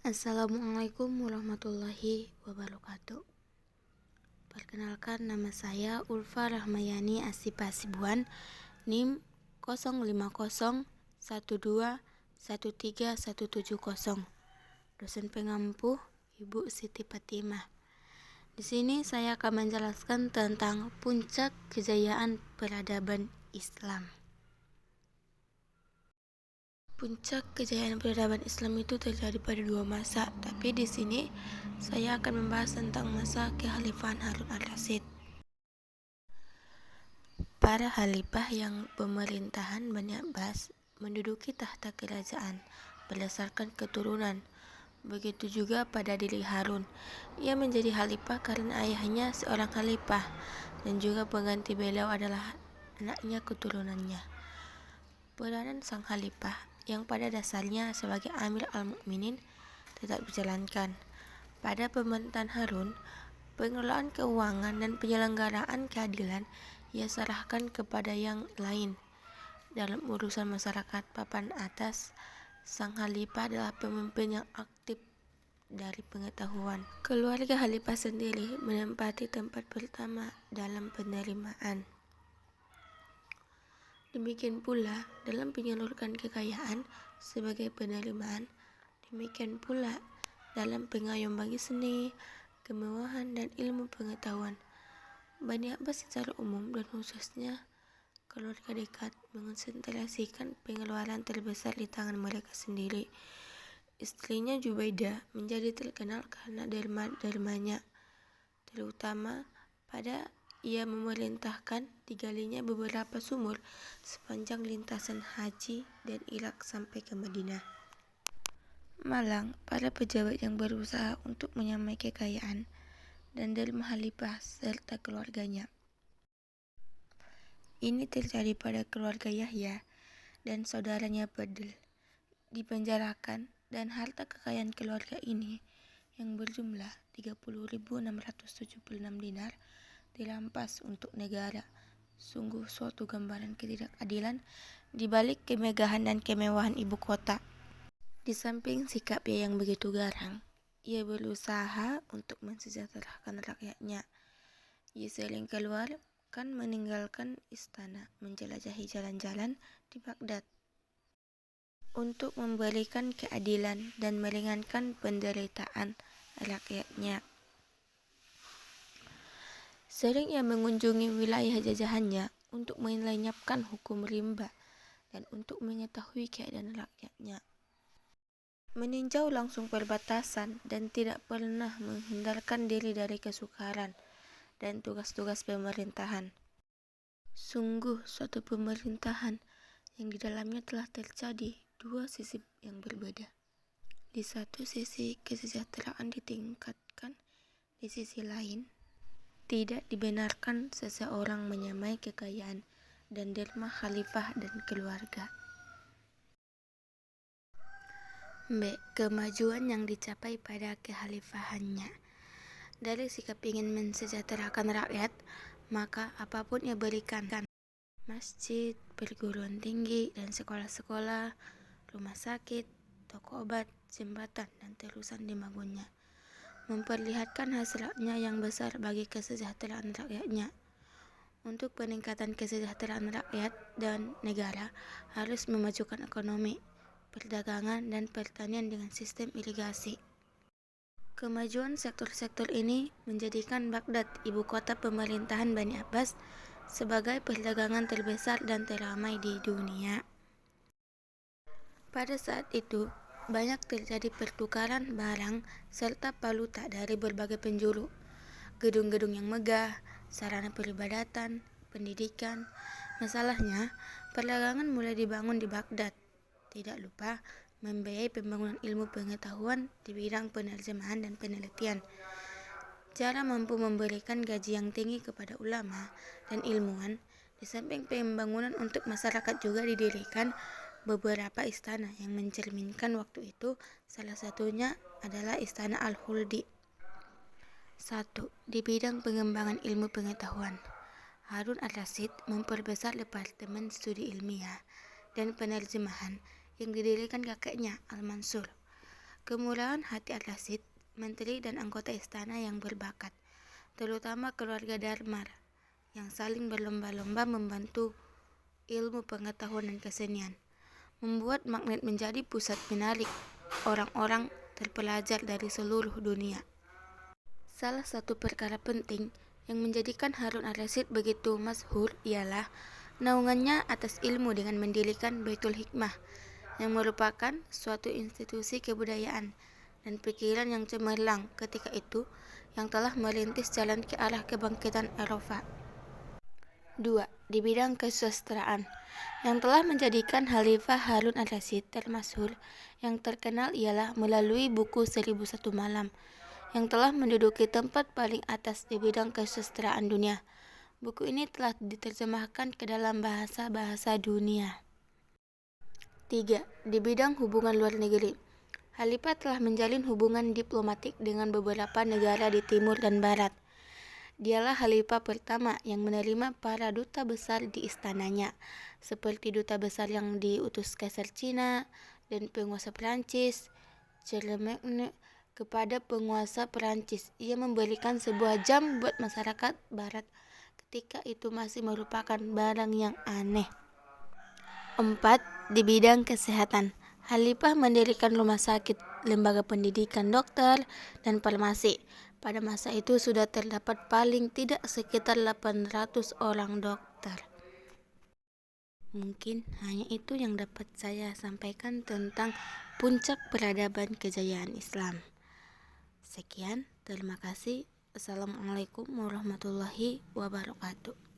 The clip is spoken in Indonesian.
Assalamualaikum warahmatullahi wabarakatuh. Perkenalkan, nama saya Ulfa Rahmayani Asipa Hasibuan, NIM 0501213170. Dosen pengampu Ibu Siti Fatimah. Di sini saya akan menjelaskan tentang puncak kejayaan peradaban Islam. Puncak kejayaan peradaban Islam itu terjadi pada dua masa, tapi di sini saya akan membahas tentang masa kekhalifahan Harun al-Rasyid. Para khalifah yang pemerintahan Bani Abbas menduduki tahta kerajaan berdasarkan keturunan. Begitu juga pada diri Harun. Ia menjadi khalifah karena ayahnya seorang khalifah dan juga pengganti beliau adalah anaknya keturunannya. Peranan sang khalifah yang pada dasarnya sebagai Amir al-Mukminin tetap dijalankan. Pada pemerintahan Harun, pengelolaan keuangan dan penyelenggaraan keadilan ia serahkan kepada yang lain. Dalam urusan masyarakat papan atas, sang khalifah adalah pemimpin yang aktif dari pengetahuan. Keluarga khalifah sendiri menempati tempat pertama dalam penerimaan. Demikian pula dalam menyalurkan kekayaan sebagai penerimaan, demikian pula dalam pengayom bagi seni, kemewahan, dan ilmu pengetahuan. Bani Abbas secara umum dan khususnya keluarga dekat mengonsentrasikan pengeluaran terbesar di tangan mereka sendiri. Istrinya Jubaidah menjadi terkenal karena derma-dermanya, terutama pada ia memerintahkan digalinya beberapa sumur sepanjang lintasan haji dari Irak sampai ke Madinah. Malang, para pejabat yang berusaha untuk menyamai kekayaan dan derma khalifah serta keluarganya. Ini terjadi pada keluarga Yahya dan saudaranya Fadl dipenjarakan, dan harta kekayaan keluarga ini yang berjumlah 30.676 dinar dirampas untuk negara. Sungguh suatu gambaran ketidakadilan di balik kemegahan dan kemewahan ibu kota. Di samping sikapnya yang begitu garang, ia berusaha untuk mensejahterakan rakyatnya. Ia sering keluar meninggalkan istana, menjelajahi jalan-jalan di Baghdad untuk memberikan keadilan dan meringankan penderitaan rakyatnya. Sering ia mengunjungi wilayah jajahannya untuk melenyapkan hukum rimba dan untuk mengetahui keadaan rakyatnya. Meninjau langsung perbatasan dan tidak pernah menghindarkan diri dari kesukaran dan tugas-tugas pemerintahan. Sungguh suatu pemerintahan yang di dalamnya telah terjadi dua sisi yang berbeda. Di satu sisi kesejahteraan ditingkatkan, di sisi lain tidak dibenarkan seseorang menyamai kekayaan dan derma khalifah dan keluarga. B. Kemajuan yang dicapai pada kekhalifahannya. Dari sikap ingin mensejahterakan rakyat, maka apapun ia berikan. Masjid, perguruan tinggi, dan sekolah-sekolah, rumah sakit, toko obat, jembatan, dan terusan dibangunnya, memperlihatkan hasratnya yang besar bagi kesejahteraan rakyatnya. Untuk peningkatan kesejahteraan rakyat dan negara harus memajukan ekonomi, perdagangan, dan pertanian dengan sistem irigasi. Kemajuan sektor-sektor ini menjadikan Baghdad, ibu kota pemerintahan Bani Abbas, sebagai perdagangan terbesar dan teramai di dunia. Pada saat itu, banyak terjadi pertukaran barang serta valuta dari berbagai penjuru. Gedung-gedung yang megah, sarana peribadatan, pendidikan. Masalahnya, perdagangan mulai dibangun di Baghdad. Tidak lupa membiayai pembangunan ilmu pengetahuan di bidang penerjemahan dan penelitian. Cara mampu memberikan gaji yang tinggi kepada ulama dan ilmuwan. Di samping pembangunan untuk masyarakat juga didirikan beberapa istana yang mencerminkan waktu itu, salah satunya adalah Istana Al-Huldi. 1. Di bidang pengembangan ilmu pengetahuan, Harun al-Rasyid memperbesar Departemen Studi Ilmiah dan Penerjemahan yang didirikan kakeknya Al-Mansur. kemurahan hati Al-Rashid, menteri dan anggota istana yang berbakat, terutama keluarga Darmar, yang saling berlomba-lomba membantu ilmu pengetahuan dan kesenian, membuat magnet menjadi pusat menarik orang-orang terpelajar dari seluruh dunia. Salah satu perkara penting yang menjadikan Harun Ar-Rasyid begitu masyhur ialah naungannya atas ilmu dengan mendirikan Baitul Hikmah, yang merupakan suatu institusi kebudayaan dan pikiran yang cemerlang ketika itu yang telah merintis jalan ke arah kebangkitan Eropa. 2. Di bidang kesusastraan, yang telah menjadikan Khalifah Harun Ar-Rasyid termasyhur yang terkenal ialah melalui buku 1001 Malam, yang telah menduduki tempat paling atas di bidang kesusastraan dunia. Buku ini telah diterjemahkan ke dalam bahasa-bahasa dunia. 3. Di bidang hubungan luar negeri, Khalifah telah menjalin hubungan diplomatik dengan beberapa negara di timur dan barat. Dialah Khalifah pertama yang menerima para duta besar di istananya, seperti duta besar yang diutus Kaisar Cina dan penguasa Perancis, Charlemagne, kepada penguasa Perancis. Ia memberikan sebuah jam buat masyarakat barat ketika itu masih merupakan barang yang aneh. 4. Di bidang kesehatan, Khalifah mendirikan rumah sakit, lembaga pendidikan dokter, dan farmasi. Pada masa itu sudah terdapat paling tidak sekitar 800 orang dokter. Mungkin hanya itu yang dapat saya sampaikan tentang puncak peradaban kejayaan Islam. Sekian, terima kasih. Assalamualaikum warahmatullahi wabarakatuh.